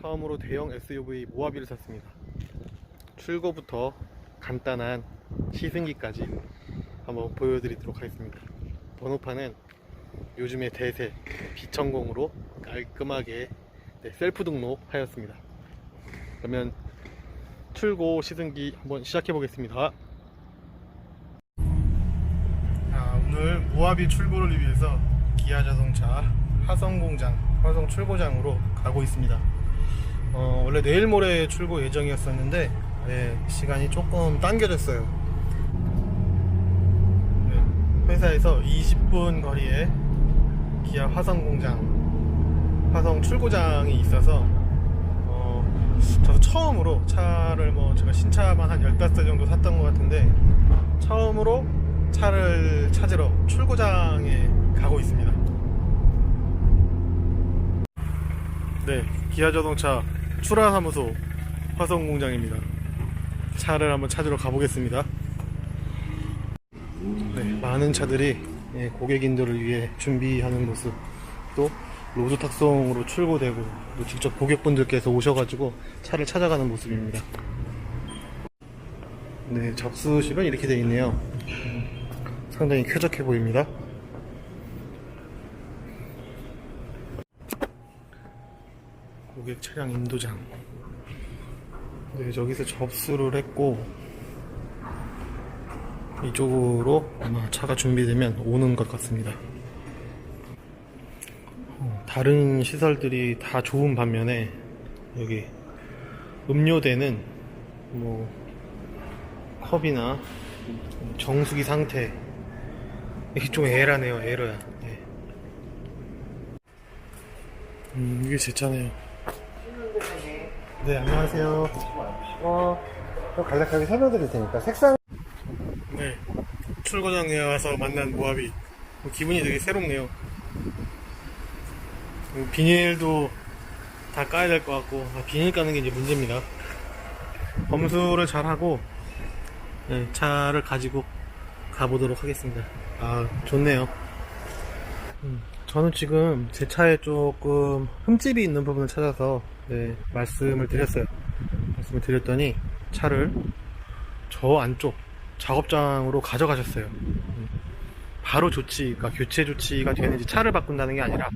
처음으로 대형 SUV 모하비를 샀습니다. 출고부터 간단한 시승기까지 한번 보여드리도록 하겠습니다. 번호판은 요즘의 대세 비천공으로 깔끔하게 셀프 등록하였습니다. 그러면 출고 시승기 한번 시작해 보겠습니다. 오늘 모하비 출고를 위해서 기아자동차 화성공장, 화성 출고장으로 가고 있습니다. 원래 내일 모레 출고 예정이었었는데 시간이 조금 당겨졌어요. 회사에서 20분 거리에 기아 화성공장, 화성 출고장이 있어서 저도 처음으로 차를 제가 신차만 한 15대 정도 샀던 것 같은데 처음으로 차를 찾으러 출고장에 가고 있습니다. 네, 기아자동차 출하사무소 화성공장입니다. 차를 한번 찾으러 가보겠습니다. 네, 많은 차들이 고객인들을 위해 준비하는 모습, 또 로드 탁송으로 출고되고 또 직접 고객분들께서 오셔가지고 차를 찾아가는 모습입니다. 네, 접수실은 이렇게 되어 있네요. 상당히 쾌적해 보입니다. 고객 차량 인도장. 네, 저기서 접수를 했고 이쪽으로 아마 차가 준비되면 오는 것 같습니다. 다른 시설들이 다 좋은 반면에 여기 음료대는 컵이나 정수기 상태 이게 좀 에라네요. 에러야. 네. 이게 제 차네요. 네, 안녕하세요. 간략하게 설명드릴 테니까 색상. 네, 출고장에 와서 만난 모하비. 기분이 되게 새롭네요. 비닐도 다 까야 될 것 같고, 비닐 까는 게 이제 문제입니다. 검수를 잘 하고 차를 가지고 가보도록 하겠습니다. 좋네요. 저는 지금 제 차에 조금 흠집이 있는 부분을 찾아서 말씀을 드렸더니 차를 저 안쪽 작업장으로 가져가셨어요. 바로 조치가, 교체 조치가 되는지, 차를 바꾼다는 게 아니라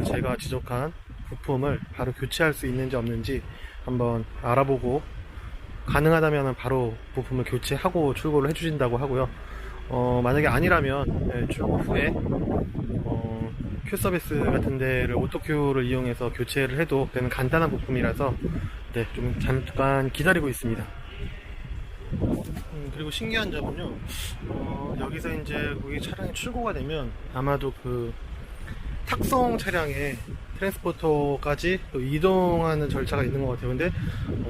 제가 지적한 부품을 바로 교체할 수 있는지 없는지 한번 알아보고 가능하다면 바로 부품을 교체하고 출고를 해주신다고 하고요. 만약에 아니라면 출고 후에 큐서비스 같은 데를 오토큐를 이용해서 교체를 해도 되는 간단한 부품이라서 좀 잠깐 기다리고 있습니다. 그리고 신기한 점은요, 여기서 이제 우리 차량이 출고가 되면 아마도 그 탁송 차량에 트랜스포터까지 또 이동하는 절차가 있는 것 같아요. 근데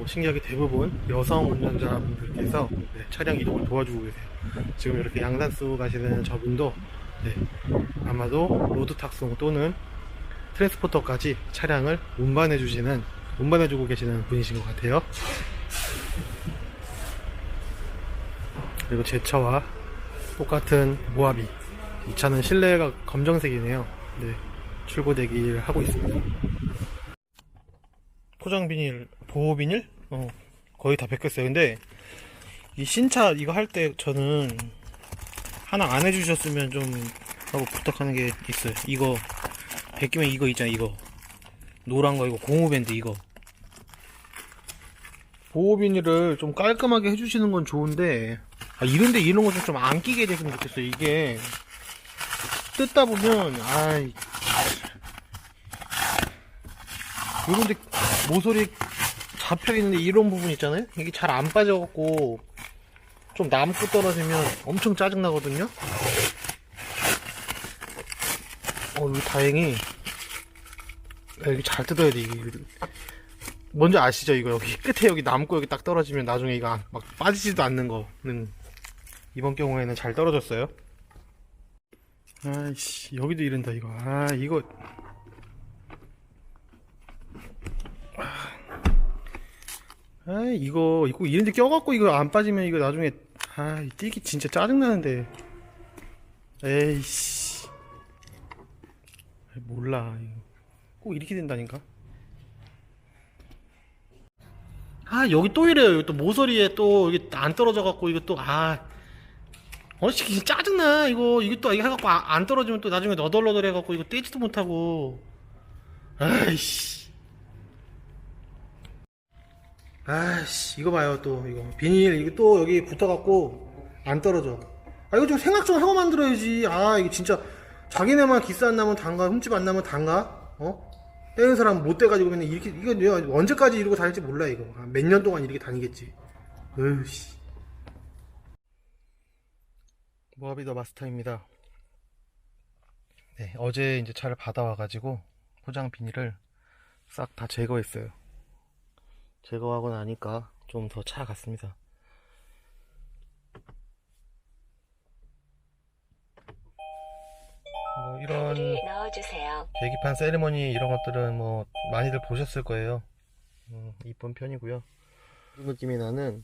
신기하게 대부분 여성 운전자분들께서 차량 이동을 도와주고 계세요. 지금 이렇게 양산수 가시는 저분도 아마도 로드 탁송 또는 트랜스포터까지 차량을 운반해주고 계시는 분이신 것 같아요. 그리고 제 차와 똑같은 모하비, 이 차는 실내가 검정색이네요. 출고 대기를 하고 있습니다. 포장 비닐, 보호 비닐? 거의 다 벗겼어요. 근데 이 신차 이거 할 때 저는 하나 안 해주셨으면 좀 하고 부탁하는 게 있어요. 이거 벗기면 이거 있잖아요. 이거 노란 거, 이거 고무밴드, 이거 보호 비닐을 좀 깔끔하게 해주시는 건 좋은데 이런데 이런 거 좀 안 끼게 됐으면 좋겠어요. 이게 뜯다 보면 이런데 모서리 잡혀있는데 이런 부분 있잖아요. 이게 잘 안 빠져갖고 좀 남고 떨어지면 엄청 짜증나거든요. 이거 다행히 여기 잘 뜯어야 돼. 이게 뭔지 아시죠? 이거 여기 끝에 여기 남고 여기 딱 떨어지면 나중에 이거 막 빠지지도 않는 거는 이번 경우에는 잘 떨어졌어요. 아이씨, 여기도 이른다 이거. 이거 이런데 껴갖고 이거 안 빠지면 이거 나중에 띄기 진짜 짜증나는데. 에이씨, 몰라. 꼭 이렇게 된다니까. 아, 여기 또 이래요. 여기 또 모서리에 또 여기 안 떨어져 갖고 이거 또 진짜 짜증나. 이거 또 이거 해갖고 안 떨어지면 또 나중에 너덜너덜 해갖고 이거 떼지도 못하고. 아이씨. 아이씨, 이거 봐요. 또 이거 비닐 이거 또 여기 붙어갖고 안 떨어져. 아, 이거 좀 생각 좀 하고 만들어야지. 아, 이거 진짜 자기네만 기스 안 나면 단가, 흠집 안 나면 단가. 떼는 사람 못 떼가지고 맨날 이렇게, 이거 내가 언제까지 이러고 다닐지 몰라, 이거. 몇 년 동안 이렇게 다니겠지. 으씨. 모하비더 마스터입니다. 네, 어제 이제 차를 받아와가지고 포장 비닐을 싹 다 제거했어요. 제거하고 나니까 좀 더 차 같습니다. 뭐 이런 넣어주세요. 계기판 세리머니 이런 것들은 뭐 많이들 보셨을 거예요. 이쁜 편이고요. 그 느낌이 나는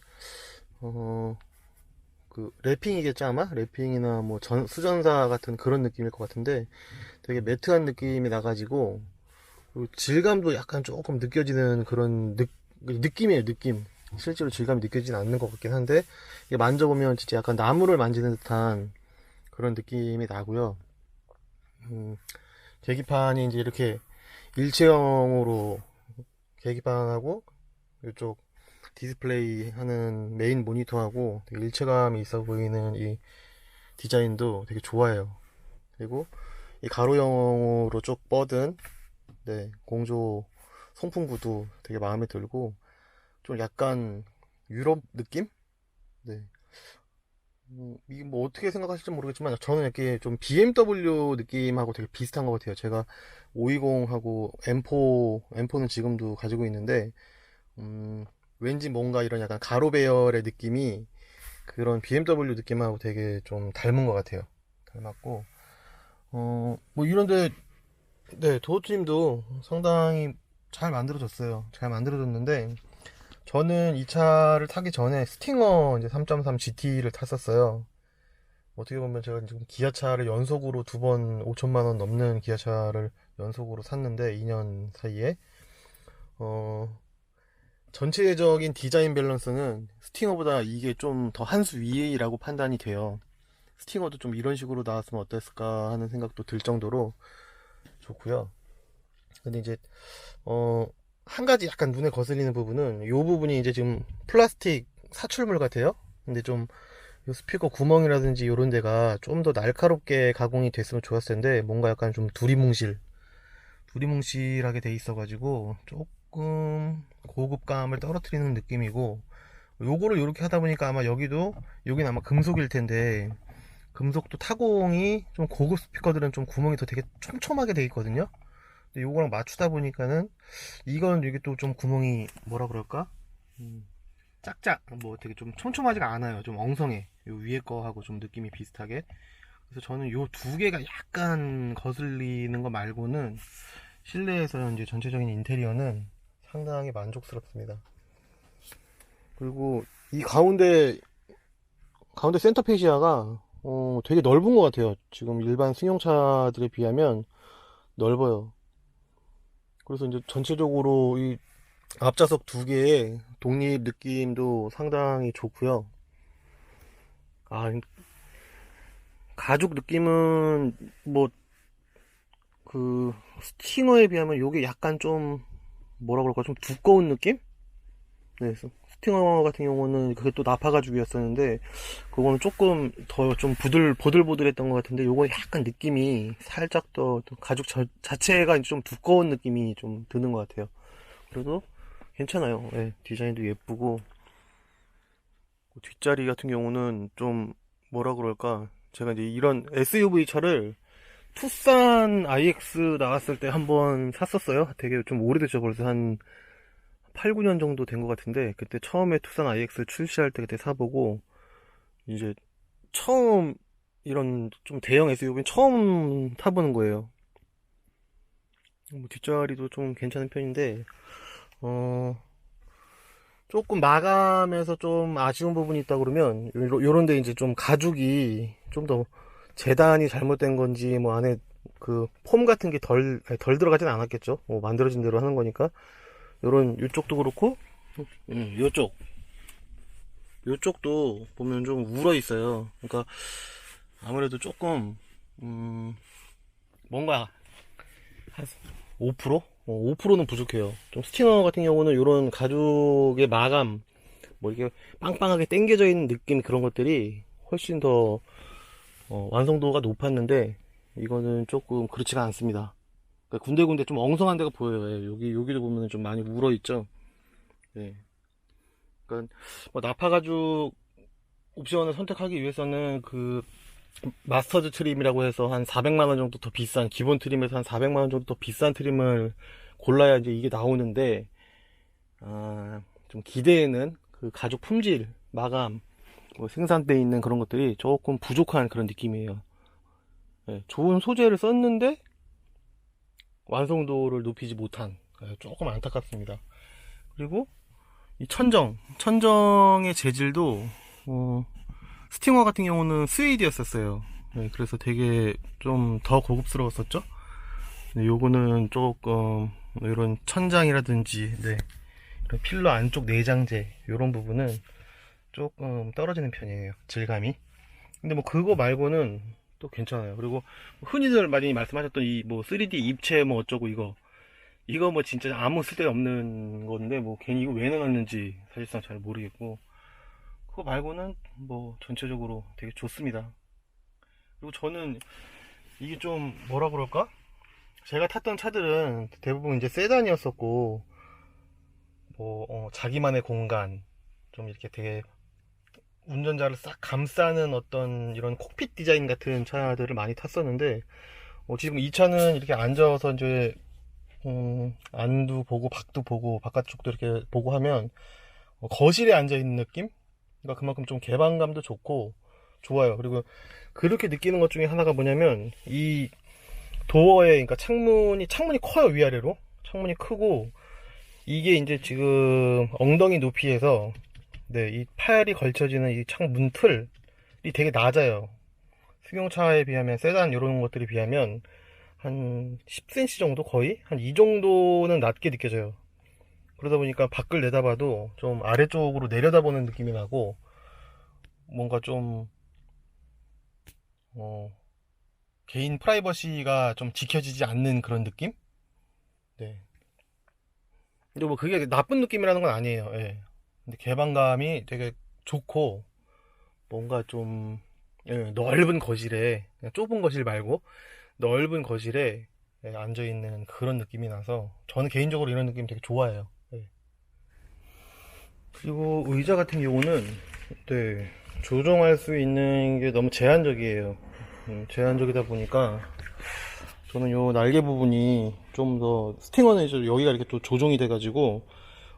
그 랩핑이겠죠 아마? 랩핑이나 뭐 수전사 같은 그런 느낌일 것 같은데 되게 매트한 느낌이 나가지고 그리고 질감도 약간 조금 느껴지는 그런 느낌이에요. 느낌. 실제로 질감이 느껴지진 않는 것 같긴 한데 이게 만져보면 진짜 약간 나무를 만지는 듯한 그런 느낌이 나고요. 계기판이 이제 이렇게 일체형으로 계기판하고 이쪽 디스플레이 하는 메인 모니터하고 되게 일체감이 있어 보이는 이 디자인도 되게 좋아요. 그리고 이 가로형으로 쭉 뻗은 공조 송풍구도 되게 마음에 들고 좀 약간 유럽 느낌? 네. 이게 뭐 어떻게 생각하실지 모르겠지만 저는 이렇게 좀 BMW 느낌하고 되게 비슷한 것 같아요. 제가 520하고 M4는 지금도 가지고 있는데 왠지 뭔가 이런 약간 가로 배열의 느낌이 그런 BMW 느낌하고 되게 좀 닮은 것 같아요. 닮았고 뭐 이런데 도어트림도 상당히 잘 만들어졌어요. 잘 만들어졌는데 저는 이 차를 타기 전에 스팅어 이제 3.3 GT를 탔었어요. 어떻게 보면 제가 지금 기아차를 연속으로 2번 5천만원 넘는 기아차를 연속으로 샀는데 2년 사이에 전체적인 디자인 밸런스는 스팅어보다 이게 좀 더 한 수 위라고 판단이 돼요. 스팅어도 좀 이런 식으로 나왔으면 어땠을까 하는 생각도 들 정도로 좋고요. 근데 이제 한 가지 약간 눈에 거슬리는 부분은 이 부분이 이제 지금 플라스틱 사출물 같아요. 근데 좀 이 스피커 구멍이라든지 이런 데가 좀 더 날카롭게 가공이 됐으면 좋았을 텐데 뭔가 약간 좀 두리뭉실하게 돼 있어 가지고 조금 고급감을 떨어뜨리는 느낌이고 요거를 이렇게 하다 보니까 아마 여긴 아마 금속일 텐데 금속도 타공이 좀 고급 스피커들은 좀 구멍이 더 되게 촘촘하게 돼 있거든요. 근데 요거랑 맞추다 보니까는 이건 이게 또 좀 구멍이 뭐라 그럴까? 뭐 되게 좀 촘촘하지가 않아요. 좀 엉성해. 요 위에 거하고 좀 느낌이 비슷하게. 그래서 저는 요 두 개가 약간 거슬리는 거 말고는 실내에서 이제 전체적인 인테리어는 상당히 만족스럽습니다. 그리고 이 가운데 센터 페시아가 되게 넓은 것 같아요. 지금 일반 승용차들에 비하면 넓어요. 그래서 이제 전체적으로 이 앞좌석 두 개의 독립 느낌도 상당히 좋고요. 가죽 느낌은 뭐 그 스팅어에 비하면 요게 약간 좀 뭐라 그럴까 좀 두꺼운 느낌? 네, 스팅어 같은 경우는 그게 또 나파 가죽이었었는데 그거는 조금 더 좀 보들보들했던 것 같은데 요거 약간 느낌이 살짝 더 가죽 자체가 좀 두꺼운 느낌이 좀 드는 것 같아요. 그래도 괜찮아요. 네, 디자인도 예쁘고 뒷자리 같은 경우는 좀 뭐라 그럴까 제가 이제 이런 SUV 차를 투싼 IX 나왔을 때 한번 샀었어요. 되게 좀 오래됐죠. 벌써 한 8, 9년 정도 된 것 같은데 그때 처음에 투싼 IX 출시할 때 그때 사보고 이제 처음 이런 좀 대형 SUV는 처음 타보는 거예요. 뭐 뒷자리도 좀 괜찮은 편인데 조금 마감에서 좀 아쉬운 부분이 있다 그러면 요런데 이제 좀 가죽이 좀 더 재단이 잘못된 건지 뭐 안에 그 폼 같은 게 덜 들어가진 않았겠죠. 뭐 만들어진 대로 하는 거니까 요런 이쪽도 그렇고 요쪽도 보면 좀 울어 있어요. 그러니까 아무래도 조금 뭔가 한 5%? 5%는 부족해요. 좀 스티너 같은 경우는 이런 가죽의 마감, 뭐 이렇게 빵빵하게 당겨져 있는 느낌, 그런 것들이 훨씬 더 완성도가 높았는데 이거는 조금 그렇지가 않습니다. 그러니까 군데군데 좀 엉성한 데가 보여요. 예, 여기도 보면 좀 많이 울어 있죠. 예. 그러니까 뭐 나파 가죽 옵션을 선택하기 위해서는 그 마스터즈 트림이라고 해서 한 400만원 정도 더 비싼, 기본 트림에서 한 400만원 정도 더 비싼 트림을 골라야 이제 이게 나오는데, 좀 기대에는 그 가죽 품질, 마감, 뭐 생산돼 있는 그런 것들이 조금 부족한 그런 느낌이에요. 예, 좋은 소재를 썼는데 완성도를 높이지 못한, 조금 안타깝습니다. 그리고 이 천정의 재질도 스팅어 같은 경우는 스웨이드였었어요. 네, 그래서 되게 좀 더 고급스러웠었죠. 네, 요거는 조금 이런 천장이라든지, 네, 이런 필러 안쪽 내장재 이런 부분은 조금 떨어지는 편이에요, 질감이. 근데 뭐 그거 말고는 또 괜찮아요. 그리고 흔히들 많이 말씀하셨던 이 뭐 3D 입체 뭐 어쩌고, 이거 뭐 진짜 아무 쓸데 없는 건데 뭐 괜히 이거 왜 넣었는지 사실상 잘 모르겠고, 그거 말고는 뭐 전체적으로 되게 좋습니다. 그리고 저는 이게 좀 뭐라 그럴까? 제가 탔던 차들은 대부분 이제 세단이었었고, 뭐 자기만의 공간, 좀 이렇게 되게 운전자를 싹 감싸는 어떤 이런 콕핏 디자인 같은 차들을 많이 탔었는데, 지금 이 차는 이렇게 앉아서 이제 안도 보고 밖도 보고 바깥쪽도 이렇게 보고 하면 거실에 앉아 있는 느낌? 그러니까 그만큼 좀 개방감도 좋고 좋아요. 그리고 그렇게 느끼는 것 중에 하나가 뭐냐면 이 도어에, 그러니까 창문이 커요. 위아래로 창문이 크고, 이게 이제 지금 엉덩이 높이에서, 네, 이 팔이 걸쳐지는 이 창문 틀이 되게 낮아요. 승용차에 비하면, 세단 이런 것들에 비하면 한 10cm 정도, 거의 한 이 정도는 낮게 느껴져요. 그러다 보니까 밖을 내다봐도 좀 아래쪽으로 내려다보는 느낌이 나고, 뭔가 좀 개인 프라이버시가 좀 지켜지지 않는 그런 느낌? 네. 근데 뭐 그게 나쁜 느낌이라는 건 아니에요. 예. 근데 개방감이 되게 좋고, 뭔가 좀, 예, 넓은 거실에, 그냥 좁은 거실 말고 넓은 거실에, 예, 앉아있는 그런 느낌이 나서 저는 개인적으로 이런 느낌 되게 좋아해요. 예. 그리고 의자 같은 경우는, 네, 조정할 수 있는 게 너무 제한적이에요. 제한적이다 보니까 저는 요 날개 부분이 좀 더, 스팅어는 이제 여기가 이렇게 또 조정이 돼가지고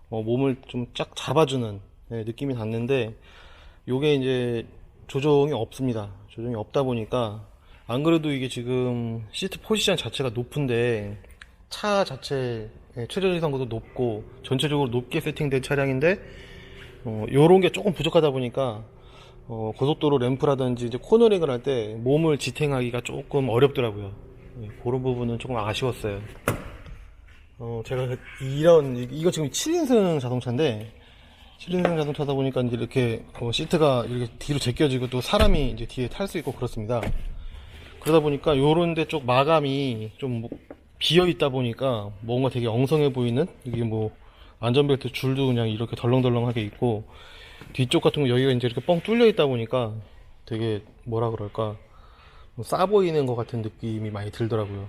몸을 좀 쫙 잡아주는, 네, 느낌이 났는데, 요게 이제 조정이 없습니다. 조정이 없다 보니까, 안 그래도 이게 지금 시트 포지션 자체가 높은데, 차 자체 최저지상도 높고 전체적으로 높게 세팅된 차량인데, 요런 게 조금 부족하다 보니까 고속도로 램프라든지 이제 코너링을 할 때 몸을 지탱하기가 조금 어렵더라고요. 그런 부분은 조금 아쉬웠어요. 제가 이거 지금 7인승 자동차인데, 7인승 자동차다 보니까 이제 이렇게 시트가 이렇게 뒤로 제껴지고 또 사람이 이제 뒤에 탈 수 있고 그렇습니다. 그러다 보니까 요런데 쪽 마감이 좀 비어 있다 보니까 뭔가 되게 엉성해 보이는, 이게 뭐 안전벨트 줄도 그냥 이렇게 덜렁덜렁하게 있고, 뒤쪽 같은 거 여기가 이제 이렇게 뻥 뚫려 있다 보니까 되게 뭐라 그럴까, 싸 보이는 것 같은 느낌이 많이 들더라고요.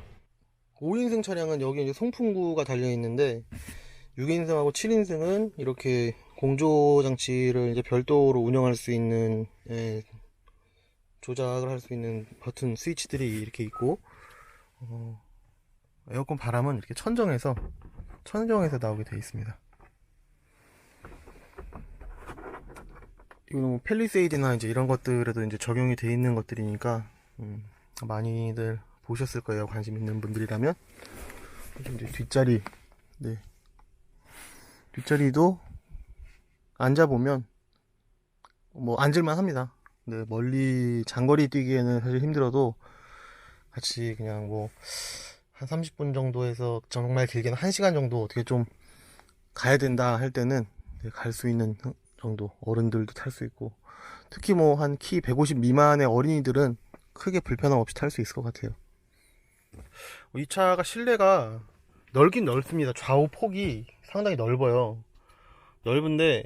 5인승 차량은 여기 이제 송풍구가 달려 있는데, 6인승하고 7인승은 이렇게 공조 장치를 이제 별도로 운영할 수 있는, 예, 조작을 할 수 있는 버튼 스위치들이 이렇게 있고, 에어컨 바람은 이렇게 천정에서 나오게 되어 있습니다. 이거는 뭐 펠리세이드나 이제 이런 것들에도 이제 적용이 되어 있는 것들이니까, 많이들 보셨을 거예요. 관심 있는 분들이라면. 이제 뒷자리, 네, 뒷자리도 앉아보면 뭐 앉을만 합니다. 네, 멀리 장거리 뛰기에는 사실 힘들어도 같이 그냥 뭐 한 30분 정도에서 정말 길게는 1시간 정도 어떻게 좀 가야 된다 할 때는 갈 수 있는 정도, 어른들도 탈 수 있고, 특히 뭐 한 키 150 미만의 어린이들은 크게 불편함 없이 탈 수 있을 것 같아요. 이 차가 실내가 넓긴 넓습니다. 좌우 폭이 상당히 넓어요. 넓은데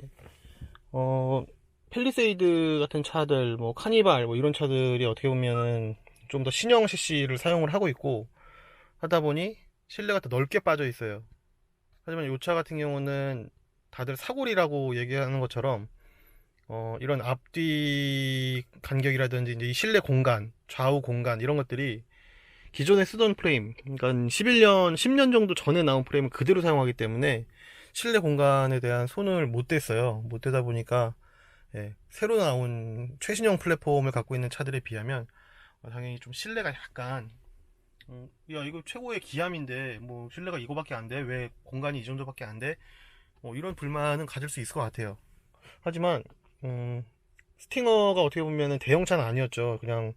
팰리세이드 같은 차들, 뭐 카니발 뭐 이런 차들이 어떻게 보면은 좀 더 신형 CC를 사용을 하고 있고 하다 보니 실내가 더 넓게 빠져 있어요. 하지만 이 차 같은 경우는 다들 사골이라고 얘기하는 것처럼 이런 앞뒤 간격이라든지 이제 이 실내 공간, 좌우 공간 이런 것들이 기존에 쓰던 프레임, 그러니까 11년, 10년 정도 전에 나온 프레임을 그대로 사용하기 때문에 실내 공간에 대한 손을 못 댔어요. 못 대다 보니까 새로 나온 최신형 플랫폼을 갖고 있는 차들에 비하면 당연히 좀 실내가 약간 야 이거 최고의 기함인데 뭐 실내가 이거밖에 안 돼? 왜 공간이 이 정도밖에 안 돼? 이런 불만은 가질 수 있을 것 같아요. 하지만 스팅어가 어떻게 보면은 대형차는 아니었죠. 그냥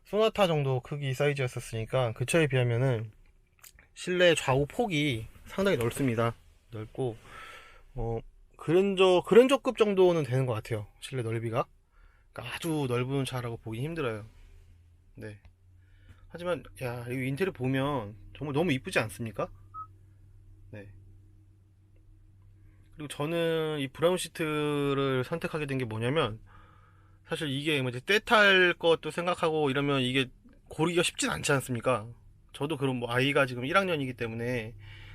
소나타 정도 크기 사이즈였었으니까 그 차에 비하면은 실내 좌우 폭이 상당히 넓습니다. 넓고 그랜저급 정도는 되는 것 같아요. 실내 넓이가. 그러니까 아주 넓은 차라고 보기 힘들어요. 네. 하지만 야, 이 인테리어 보면 정말 너무 이쁘지 않습니까? 네. 그리고 저는 이 브라운 시트를 선택하게 된 게 뭐냐면, 사실 이게 뭐 이제 때탈 것도 생각하고 이러면 이게 고르기가 쉽진 않지 않습니까? 저도 그런 뭐 아이가 지금 1학년이기 때문에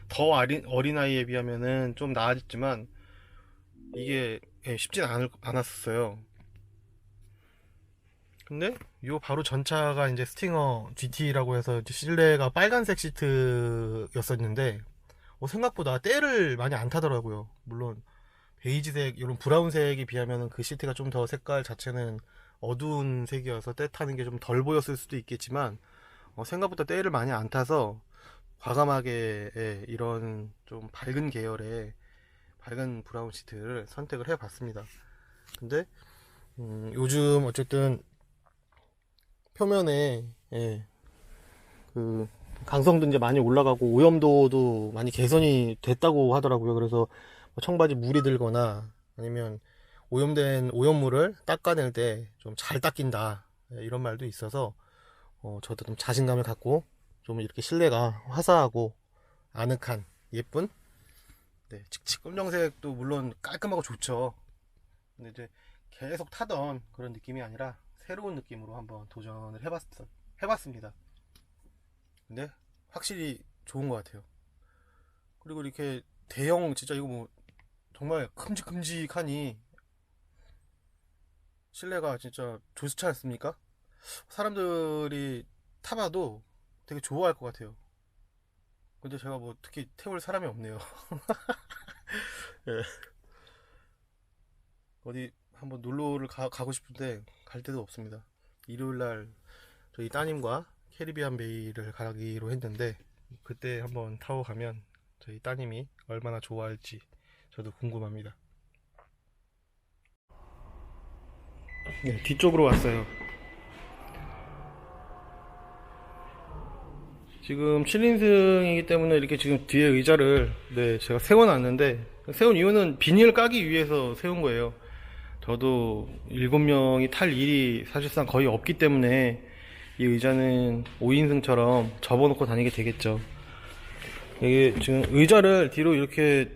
더 어린 아이에 비하면은 좀 나아졌지만 이게 쉽진 않았었어요. 근데 요 바로 전차가 이제 스팅어 GT라고 해서 이제 실내가 빨간색 시트였었는데 생각보다 때를 많이 안 타더라고요. 물론 베이지색 이런 브라운색에 비하면 그 시트가 좀 더 색깔 자체는 어두운 색이어서 때 타는 게 좀 덜 보였을 수도 있겠지만 생각보다 때를 많이 안 타서 과감하게 이런 좀 밝은 계열의 밝은 브라운 시트를 선택을 해 봤습니다. 근데 요즘 어쨌든 표면에 그 강성도 이제 많이 올라가고 오염도도 많이 개선이 됐다고 하더라고요. 그래서 청바지 물이 들거나 아니면 오염된 오염물을 닦아낼 때 좀 잘 닦인다 이런 말도 있어서 저도 좀 자신감을 갖고 좀 이렇게 실내가 화사하고 아늑한 예쁜 칙칙 검정색도 물론 깔끔하고 좋죠. 근데 이제 계속 타던 그런 느낌이 아니라 새로운 느낌으로 한번 도전을 해봤습니다. 근데 확실히 좋은 것 같아요. 그리고 이렇게 대형 진짜 이거 뭐 정말 큼직큼직하니 실내가 진짜 좋지 않습니까? 사람들이 타봐도 되게 좋아할 것 같아요. 근데 제가 뭐 특히 태울 사람이 없네요. 예. 어디 한번 놀러를 가고 싶은데 갈 데도 없습니다. 일요일날 저희 따님과 캐리비안 베이를 가기로 했는데 그때 한번 타고 가면 저희 따님이 얼마나 좋아할지 저도 궁금합니다. 네, 뒤쪽으로 왔어요. 지금 7인승이기 때문에 이렇게 지금 뒤에 의자를 제가 세워놨는데 세운 이유는 비닐 까기 위해서 세운 거예요. 저도 7명이 탈 일이 사실상 거의 없기 때문에 이 의자는 5인승처럼 접어놓고 다니게 되겠죠. 이게 지금 의자를 뒤로 이렇게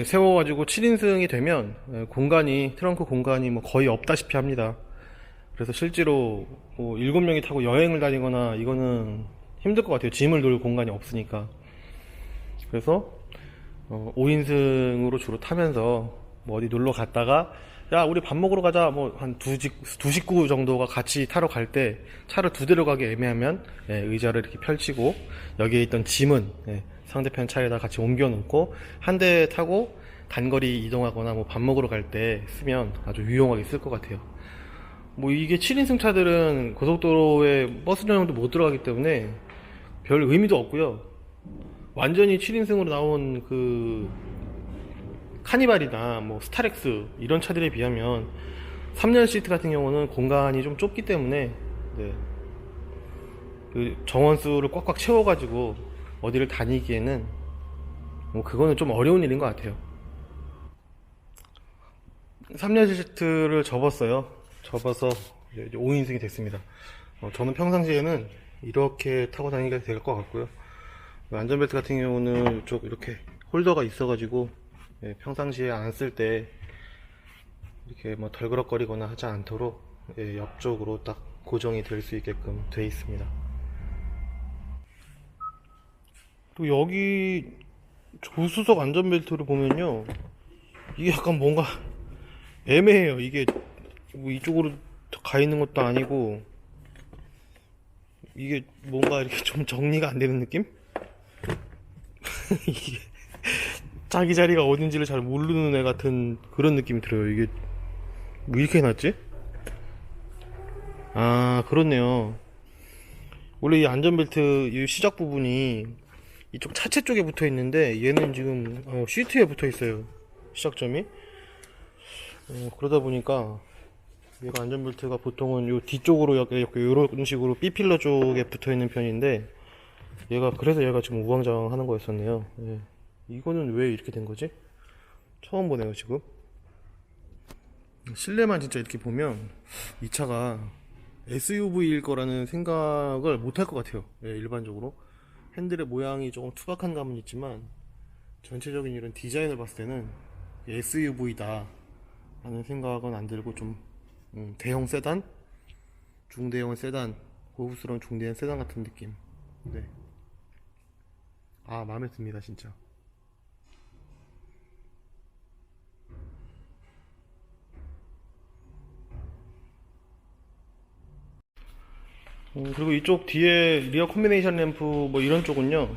세워가지고 7인승이 되면 트렁크 공간이 뭐 거의 없다시피 합니다. 그래서 실제로 뭐 7명이 타고 여행을 다니거나 이거는 힘들 것 같아요. 짐을 놓을 공간이 없으니까. 그래서 5인승으로 주로 타면서 뭐 어디 놀러 갔다가 야 우리 밥 먹으러 가자 뭐 한 두 식구 정도가 같이 타러 갈 때 차를 두 대로 가기 애매하면 의자를 이렇게 펼치고 여기에 있던 짐은 상대편 차에다 같이 옮겨 놓고 한 대 타고 단거리 이동하거나 뭐 밥 먹으러 갈 때 쓰면 아주 유용하게 쓸 것 같아요. 뭐 이게 7인승 차들은 고속도로에 버스 전용도 못 들어가기 때문에 별 의미도 없고요. 완전히 7인승으로 나온 그 카니발이나 뭐 스타렉스 이런 차들에 비하면 3열 시트 같은 경우는 공간이 좀 좁기 때문에 그 정원수를 꽉꽉 채워가지고 어디를 다니기에는 뭐 그거는 좀 어려운 일인 것 같아요. 3열 시트를 접었어요. 접어서 이제 5인승이 됐습니다. 저는 평상시에는 이렇게 타고 다니기가 될 것 같고요. 안전벨트 같은 경우는 이쪽 이렇게 홀더가 있어가지고 평상시에 안 쓸 때 이렇게 뭐 덜그럭거리거나 하지 않도록 옆쪽으로 딱 고정이 될 수 있게끔 되어 있습니다. 또 여기 조수석 안전벨트를 보면요, 이게 약간 뭔가 애매해요. 이게 뭐 이쪽으로 가 있는 것도 아니고, 이게 뭔가 이렇게 좀 정리가 안 되는 느낌? 이게 자기 자리가 어딘지를 잘 모르는 애 같은 그런 느낌이 들어요. 이게 뭐 이렇게 해놨지? 아, 그렇네요. 원래 이 안전벨트 이 시작 부분이 이쪽 차체 쪽에 붙어 있는데, 얘는 지금 시트에 붙어 있어요. 시작점이. 그러다 보니까 얘가 안전벨트가 보통은 요 뒤쪽으로 이렇게 이런 식으로 B필러 쪽에 붙어 있는 편인데, 그래서 얘가 지금 우왕좌왕 하는 거였었네요. 예. 이거는 왜 이렇게 된 거지? 처음 보네요, 지금. 실내만 진짜 이렇게 보면 이 차가 SUV일 거라는 생각을 못 할 것 같아요. 예, 일반적으로. 핸들의 모양이 조금 투박한 감은 있지만, 전체적인 이런 디자인을 봤을 때는 SUV다 라는 생각은 안 들고, 좀 대형 세단? 중대형 세단, 고급스러운 중대형 세단 같은 느낌. 네. 아, 마음에 듭니다, 진짜. 그리고 이쪽 뒤에 리어 콤비네이션 램프 뭐 이런 쪽은요,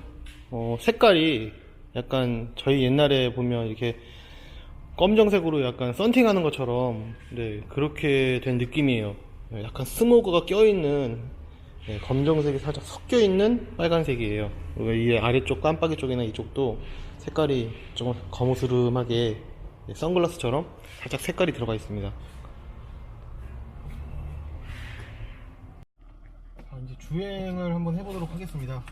색깔이 약간 저희 옛날에 보면 이렇게 검정색으로 약간 썬팅하는 것처럼, 네, 그렇게 된 느낌이에요. 약간 스모그가 껴있는, 네, 검정색이 살짝 섞여있는 빨간색이에요. 그리고 이 아래쪽 깜빡이 쪽이나 이쪽도 색깔이 조금 거무스름하게, 네, 선글라스처럼 살짝 색깔이 들어가 있습니다. 이제 주행을 한번 해보도록 하겠습니다.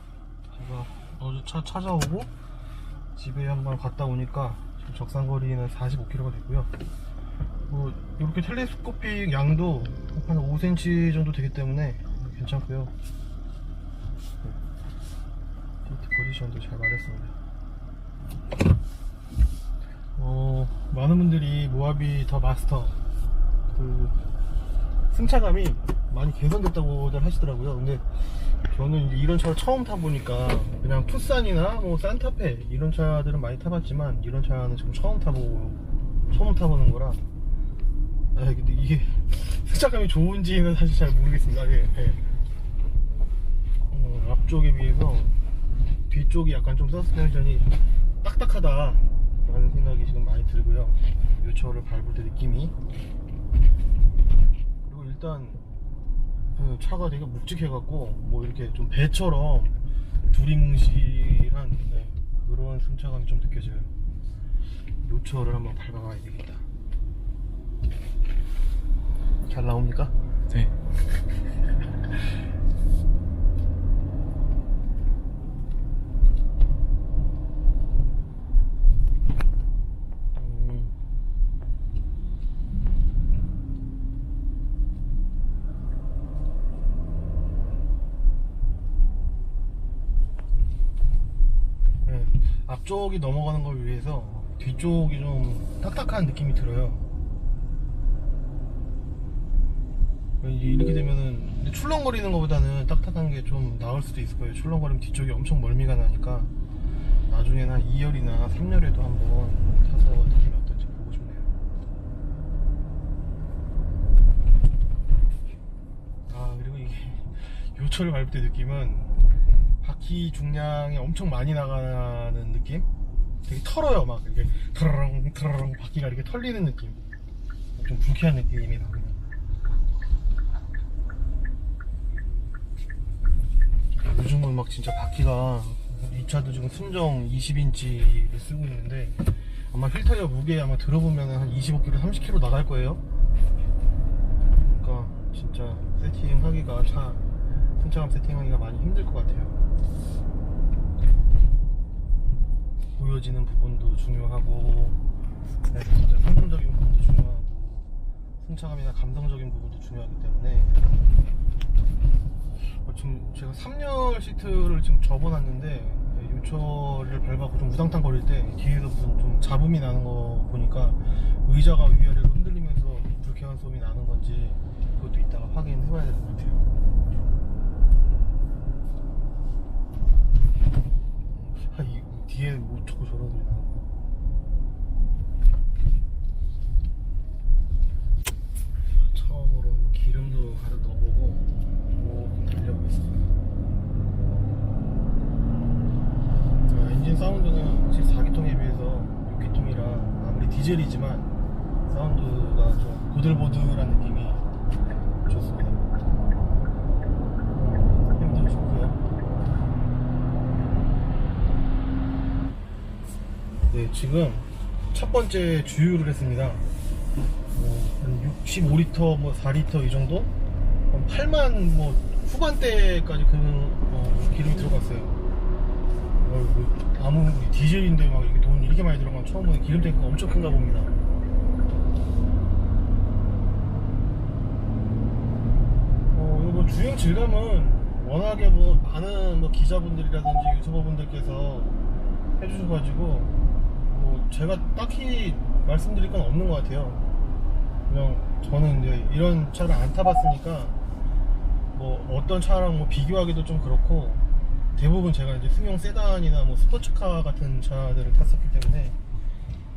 제가 어제 차 찾아오고 집에 한번 갔다 오니까 지금 적상거리는 45km가 됐고요. 뭐 이렇게 텔레스코픽 양도 한 5cm 정도 되기 때문에 괜찮고요. 시트 포지션도 잘 맞았습니다. 많은 분들이 모하비 더 마스터 그 승차감이 많이 개선됐다고들 하시더라고요. 근데 저는 이제 이런 차를 처음 타보니까, 그냥 투싼이나 뭐 산타페 이런 차들은 많이 타봤지만, 이런 차는 지금 처음 타보는 거라, 근데 이게 승차감이 좋은지는 사실 잘 모르겠습니다. 앞쪽에 비해서 뒤쪽이 약간 좀 서스펜션이 딱딱하다 라는 생각이 지금 많이 들고요. 이 차를 밟을 때 느낌이. 그리고 일단 차가 되게 묵직해갖고, 뭐 이렇게 좀 배처럼 두리뭉실한, 네, 그런 승차감이 좀 느껴져요. 요 차를 한번 밟아봐야 되겠다. 잘 나옵니까? 네. 앞쪽이 넘어가는 걸 위해서 뒤쪽이 좀 딱딱한 느낌이 들어요. 이렇게 되면은 출렁거리는 것보다는 딱딱한 게 좀 나을 수도 있을 거예요. 출렁거리면 뒤쪽이 엄청 멀미가 나니까 나중에는 한 2열이나 3열에도 한번 타서 느낌이 어떤지 보고 싶네요. 그리고 이게 요철을 밟을 때 느낌은 바퀴 중량이 엄청 많이 나가는 느낌? 되게 털어요. 막 이렇게 트러렁 트러렁 바퀴가 이렇게 털리는 느낌. 좀 불쾌한 느낌이 나거든요. 요즘은 막 진짜 바퀴가, 이 차도 지금 순정 20인치를 쓰고 있는데, 아마 휠타이어 무게 아마 들어보면 한 25kg, 30kg 나갈 거예요. 그러니까 진짜 세팅하기가, 승차감 세팅하기가 많이 힘들 것 같아요. 보여지는 부분도 중요하고, 진짜 상품적인 부분도 중요하고, 승차감이나 감성적인 부분도 중요하기 때문에 지금 제가 3열 시트를 지금 접어놨는데 요철을 밟아서 좀 우당탕 거릴 때 뒤에서 무슨 좀 잡음이 나는 거 보니까 의자가 위아래로 흔들리면서 불쾌한 소음이 나는 건지 그것도 이따가 확인해 봐야 될 것 같아요. 이 뒤에 뭐 자꾸 저런 소리 나는 거야. 처음으로 기름도 가득 넣어보고 조금 달려보겠습니다. 엔진 사운드는 확실히 4기통에 비해서 6기통이라 아무리 디젤이지만 사운드가 좀 보들보들한 느낌이 좋습니다. 힘도 좋고요. 네, 지금 첫 번째 주유를 했습니다. 한 65리터, 뭐 4리터 이 정도? 한 8만 뭐 후반대까지 기름이 들어갔어요. 아무 디젤인데 막 이게 돈 이렇게 많이 들어가면 처음 보는 기름 탱크가 엄청 큰가 봅니다. 이거 주행 질감은 워낙에 뭐 많은 뭐 기자분들이라든지 유튜버분들께서 해주셔가지고 뭐 제가 딱히 말씀드릴 건 없는 것 같아요. 그냥 저는 이제 이런 차를 안 타봤으니까 뭐 어떤 차랑 뭐 비교하기도 좀 그렇고, 대부분 제가 이제 승용 세단이나 뭐 스포츠카 같은 차들을 탔었기 때문에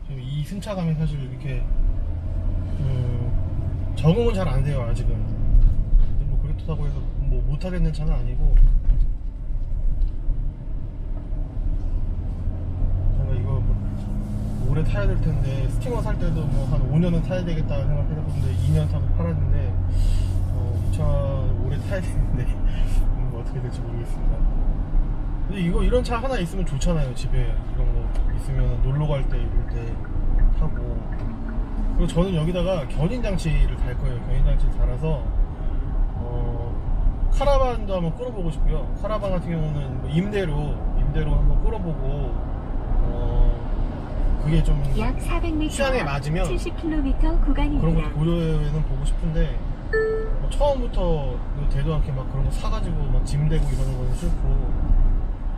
좀 이 승차감이 사실 이렇게 적응은 잘 안 돼요 아직은. 뭐 그렇다고 해서 뭐 못하겠는 차는 아니고, 제가 이거 뭐 오래 타야 될 텐데 스티머 살 때도 뭐 한 5년은 타야 되겠다 생각해봤는데 2년 타고 팔았는데 이 차 오래 타야 되는데 뭐 어떻게 될지 모르겠습니다. 근데 이런 차 하나 있으면 좋잖아요. 집에 이런 거 있으면 놀러 갈 때 이럴 때 타고. 그리고 저는 여기다가 견인장치를 달 거예요. 견인장치를 달아서 카라반도 한번 끌어보고 싶고요. 카라반 같은 경우는 뭐 임대로 한번 끌어보고 그게 좀 약 400m 시간에 맞으면 70km 구간입니다. 그런 거 고려는 보고 싶은데 처음부터 대도 않게 막 그런 거 사가지고 막 짐 대고 이러는 거는 싫고,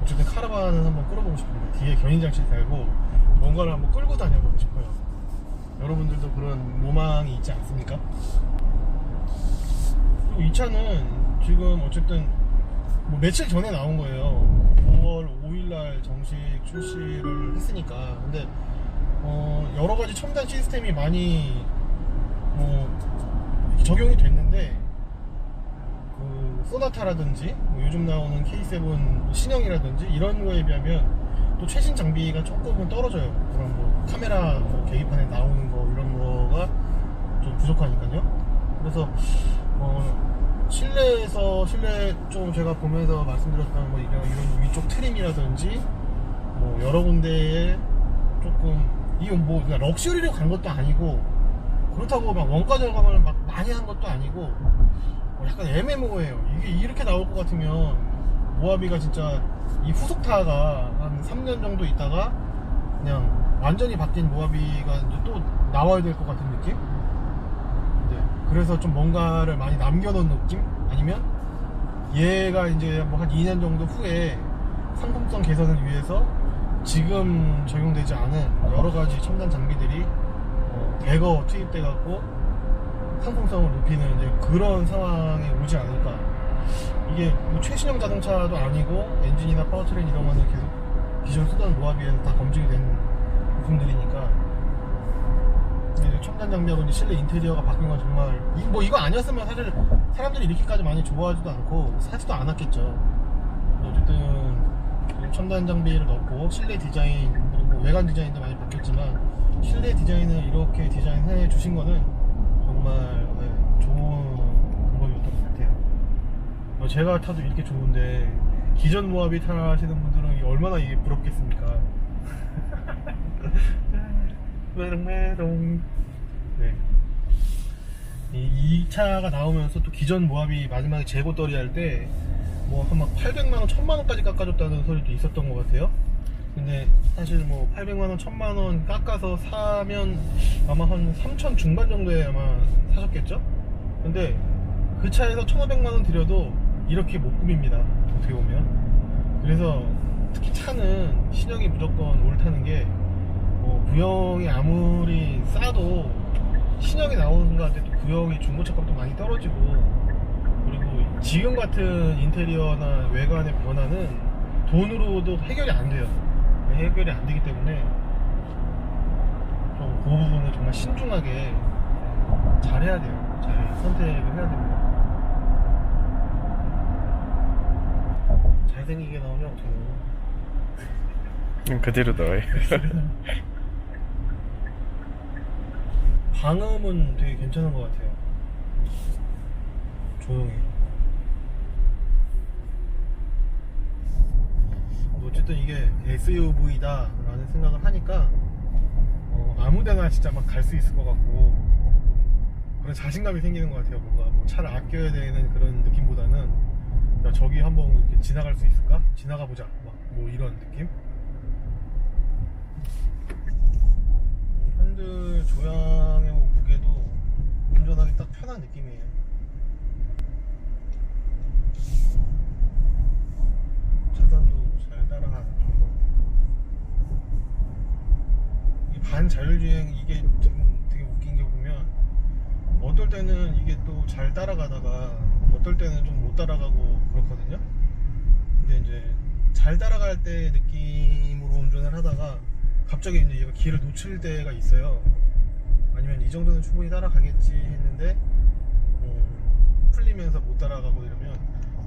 어쨌든 카라반은 한번 끌어보고 싶습니다. 뒤에 견인장치 달고 뭔가를 한번 끌고 다녀보고 싶어요. 여러분들도 그런 로망이 있지 않습니까? 그리고 이 차는 지금 어쨌든 뭐 며칠 전에 나온 거예요. 5월 5일날 정식 출시를 했으니까. 근데 여러가지 첨단 시스템이 많이 적용이 됐는데, 소나타라든지 뭐 요즘 나오는 K7 신형이라든지 이런 거에 비하면 또 최신 장비가 조금은 떨어져요. 그런 뭐 카메라 계기판에 나오는 거 이런 거가 좀 부족하니까요. 그래서 실내 좀 제가 보면서 말씀드렸던 뭐 이런 위쪽 트림이라든지 뭐 여러 군데에 조금, 이건 뭐 그냥 럭셔리로 간 것도 아니고 그렇다고 막 원가 절감을 막 많이 한 것도 아니고 약간 애매모호해요. 이게 이렇게 나올 것 같으면 모하비가 진짜 이 후속타가 한 3년 정도 있다가 그냥 완전히 바뀐 모하비가 이제 또 나와야 될 것 같은 느낌? 네. 그래서 좀 뭔가를 많이 남겨놓은 느낌? 아니면 얘가 이제 뭐 한 2년 정도 후에 상품성 개선을 위해서 지금 적용되지 않은 여러가지 첨단 장비들이 대거 투입돼 갖고 상품성을 높이는 이제 그런 상황에 오지 않을까. 이게 뭐 최신형 자동차도 아니고 엔진이나 파워트레인 이런 거는 계속 기존 쓰던 모하비에는 다 검증이 된 부품들이니까, 이제 첨단 장비하고 이제 실내 인테리어가 바뀐 건 정말 뭐 이거 아니었으면 사실 사람들이 이렇게까지 많이 좋아하지도 않고 사지도 않았겠죠. 어쨌든 첨단 장비를 넣고 실내 디자인, 뭐 외관 디자인도 많이 바뀌었지만 실내 디자인을 이렇게 디자인해 주신 거는 정말 좋은 방법이었던 것 같아요. 제가 타도 이렇게 좋은데 기존 모하비 타시는 분들은 얼마나 이게 부럽겠습니까? 메롱메롱. 네. 이 차가 나오면서 또 기존 모하비 마지막에 재고 떨이 할 때 뭐 한 막 800만원, 1000만원까지 깎아줬다는 소리도 있었던 것 같아요. 근데 사실 뭐 800만원, 1000만원 깎아서 사면 아마 한 3000 중반 정도에 아마 사셨겠죠? 근데 그 차에서 1500만원 들여도 이렇게 못 꾸밉니다, 어떻게 보면. 그래서 특히 차는 신형이 무조건 옳다는 게 구형이 아무리 싸도 신형이 나오는 순간 또 구형이 중고차 값도 많이 떨어지고, 그리고 지금 같은 인테리어나 외관의 변화는 돈으로도 해결이 안 돼요. 해결이 안 되기 때문에 좀 그 부분을 정말 신중하게 잘 해야 돼요. 잘 선택을 해야 됩니다. 잘생기게 나오면 어떻게 해요? 그대로 넣어요. 방음은 되게 괜찮은 것 같아요. 조용히. 어쨌든 이게 SUV다 라는 생각을 하니까 아무데나 진짜 막 갈 수 있을 것 같고 그런 자신감이 생기는 것 같아요. 뭔가 뭐 차를 아껴야 되는 그런 느낌보다는 야, 저기 한번 이렇게 지나갈 수 있을까? 지나가 보자. 막 뭐 이런 느낌? 핸들 조향의 뭐 무게도 운전하기 딱 편한 느낌이에요. 차선도 잘 따라가고, 이 반자율주행 이게 되게 웃긴 게 보면 어떨 때는 이게 또 잘 따라가다가 어떨 때는 좀 못 따라가고 그렇거든요. 근데 이제 잘 따라갈 때 느낌으로 운전을 하다가 갑자기 이제 얘가 길을 놓칠 때가 있어요. 아니면 이 정도는 충분히 따라가겠지 했는데 풀리면서 못 따라가고 이러면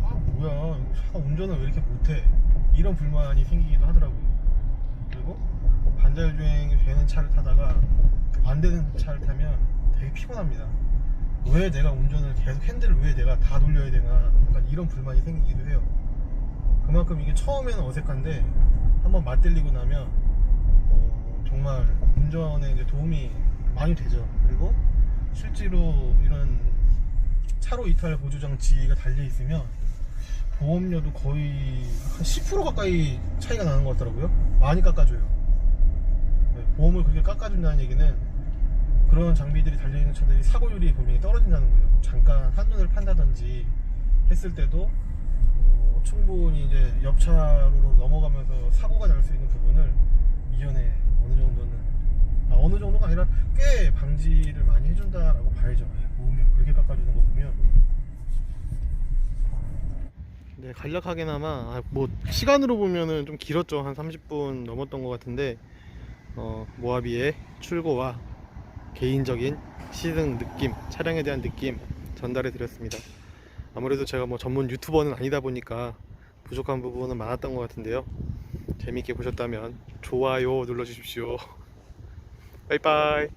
아 뭐야 이거 차 운전을 왜 이렇게 못해, 이런 불만이 생기기도 하더라고요. 그리고 반자율주행이 되는 차를 타다가 안 되는 차를 타면 되게 피곤합니다. 왜 내가 운전을 계속 핸들을 왜 내가 다 돌려야 되나, 약간 이런 불만이 생기기도 해요. 그만큼 이게 처음에는 어색한데 한번 맞들리고 나면 정말 운전에 이제 도움이 많이 되죠. 그리고 실제로 이런 차로 이탈 보조 장치가 달려 있으면 보험료도 거의 한 10% 가까이 차이가 나는 것 같더라고요. 많이 깎아줘요. 네, 보험을 그렇게 깎아준다는 얘기는 그런 장비들이 달려있는 차들이 사고율이 분명히 떨어진다는 거예요. 잠깐 한눈을 판다든지 했을 때도 충분히 이제 옆차로 넘어가면서 사고가 날 수 있는 부분을 이전에 어느 정도가 아니라 꽤 방지를 많이 해준다라고 봐야죠. 보험료 그렇게 깎아주는 거 보면. 네, 간략하게나마 뭐 시간으로 보면은 좀 길었죠. 한 30분 넘었던 것 같은데 모하비의 출고와 개인적인 시승 느낌, 차량에 대한 느낌 전달해 드렸습니다. 아무래도 제가 뭐 전문 유튜버는 아니다 보니까 부족한 부분은 많았던 것 같은데요. 재밌게 보셨다면 좋아요 눌러주십시오. 빠이빠이.